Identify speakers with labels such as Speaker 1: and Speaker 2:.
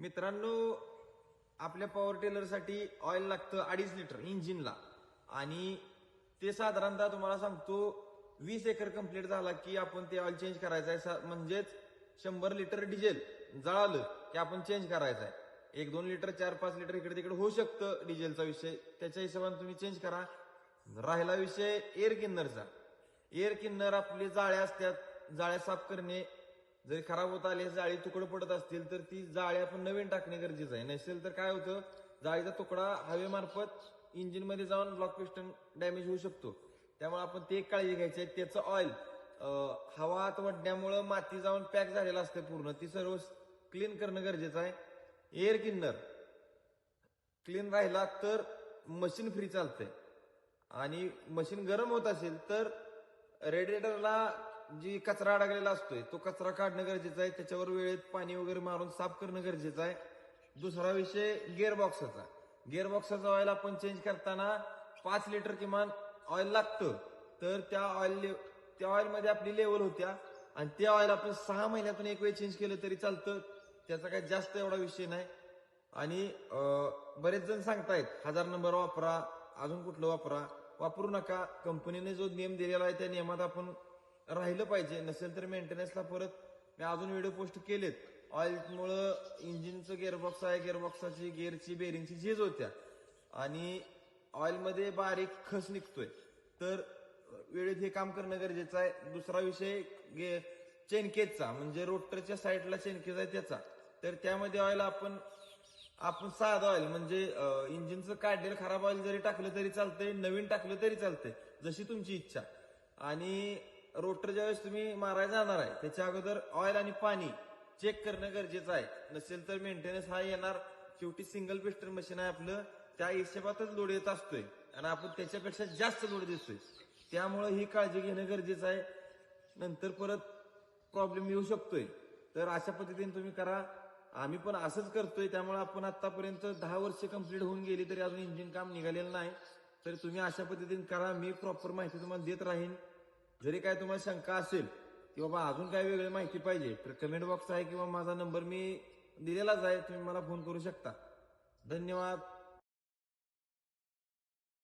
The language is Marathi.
Speaker 1: मित्रांनो, आपल्या पॉवर टेलरसाठी ऑइल लागतं 2.5 लिटर इंजिनला. आणि ते साधारणतः तुम्हाला सांगतो 20 एकर कंप्लीट झाला की आपण ते ऑइल चेंज करायचं आहे. म्हणजेच 100 लिटर डिझेल जळालं की आपण चेंज करायचं आहे. 1-2 लिटर 4-5 लिटर इकडे तिकडे होऊ शकतं डिझेलचा विषय, त्याच्या हिशोबाने तुम्ही चेंज करा. राहिला विषय एअर किन्नरचा. एअर किन्नर आपले जाळ्या असतात, जाळ्या साफ करणे. जरी खराब होत आले, जाळी तुकडं पडत असतील तर ती जाळी आपण नवीन टाकणे गरजेचं आहे. नसेल तर काय होतं, जाळीचा तुकडा हवेमार्फत इंजिन मध्ये जाऊन ब्लॉक पिस्टन डॅमेज होऊ शकतो. त्यामुळे आपण ते एक काळजी घ्यायची आहे. त्याचं ऑइल हवात वडण्यामुळे माती जाऊन पॅक झालेलं असते पूर्ण, ती सर्व क्लीन करणं गरजेचं आहे. एअर किन्नर क्लीन राहिला तर मशीन फ्री चालतंय. आणि मशीन गरम होत असेल तर रेडिएटरला जी कचरा अडकलेला असतोय तो कचरा काढणं गरजेचं आहे. त्याच्यावर वेळेत पाणी वगैरे मारून साफ करणं गरजेचं आहे. दुसरा विषय गिअरबॉक्सचा. गिअरबॉक्सचा ऑइल आपण चेंज करताना 5 लिटर किमान ऑइल लागतं. तर त्या ऑइलमध्ये आपली लेवल होत्या आणि ते ऑइल आपण 6 महिन्यातून एक वेळ चेंज केलं तरी चालतं. त्याचा काही जास्त एवढा विषय नाही. आणि बरेच जण सांगतायत 1000 नंबर वापरा, अजून कुठलं वापरू नका. कंपनीने जो नियम दिलेला आहे त्या नियमात आपण राहिलं पाहिजे. नसेल तर मेंटेनन्सला परत मी अजून व्हिडिओ पोस्ट केलेत. ऑइलमुळं इंजिनचं गिअरबॉक्स आहे, गिअरबॉक्सची गिअरची बेरिंगची झीज होत्या आणि ऑइलमध्ये बारीक खस निघतोय. तर वेळेत हे काम करणं गरजेचं आहे. दुसरा विषय चेनकेजचा, म्हणजे रोटरच्या साईडला चेनकेज आहे त्याचा. तर त्यामध्ये ऑइल आपण साधं ऑइल म्हणजे इंजिनचं काढलेलं खराब ऑइल जरी टाकलं तरी चालतंय, नवीन टाकलं तरी चालतंय, जशी तुमची इच्छा. आणि रोटर ज्यावेळेस तुम्ही मारायला जाणार आहे त्याच्या अगोदर ऑइल आणि पाणी चेक करणं गरजेचं आहे. नसेल तर मेंटेनन्स हा येणार. शेवटी सिंगल पिस्टन मशीन आहे आपलं, त्या हिशोबातच लोड येत असतोय आणि आपण त्याच्यापेक्षा जास्त लोड देतोय. त्यामुळे ही काळजी घेणं गरजेचं आहे. नंतर परत प्रॉब्लेम येऊ शकतोय. तर अशा पद्धतीने तुम्ही करा. आम्ही पण असंच करतोय. त्यामुळे आपण आतापर्यंत 10 वर्ष कंप्लीट होऊन गेली तरी अजून इंजिन काम निघालेलं नाही. तर तुम्ही अशा पद्धतीने करा. मी प्रॉपर माहिती तुम्हाला देत राहीन. जरी काय तुम्हाला शंका असेल की बाबा अजून काय वेगळी माहिती पाहिजे तर कमेंट बॉक्स आहे किंवा माझा नंबर मी दिलेलाच आहे, तुम्ही मला फोन करू शकता. धन्यवाद.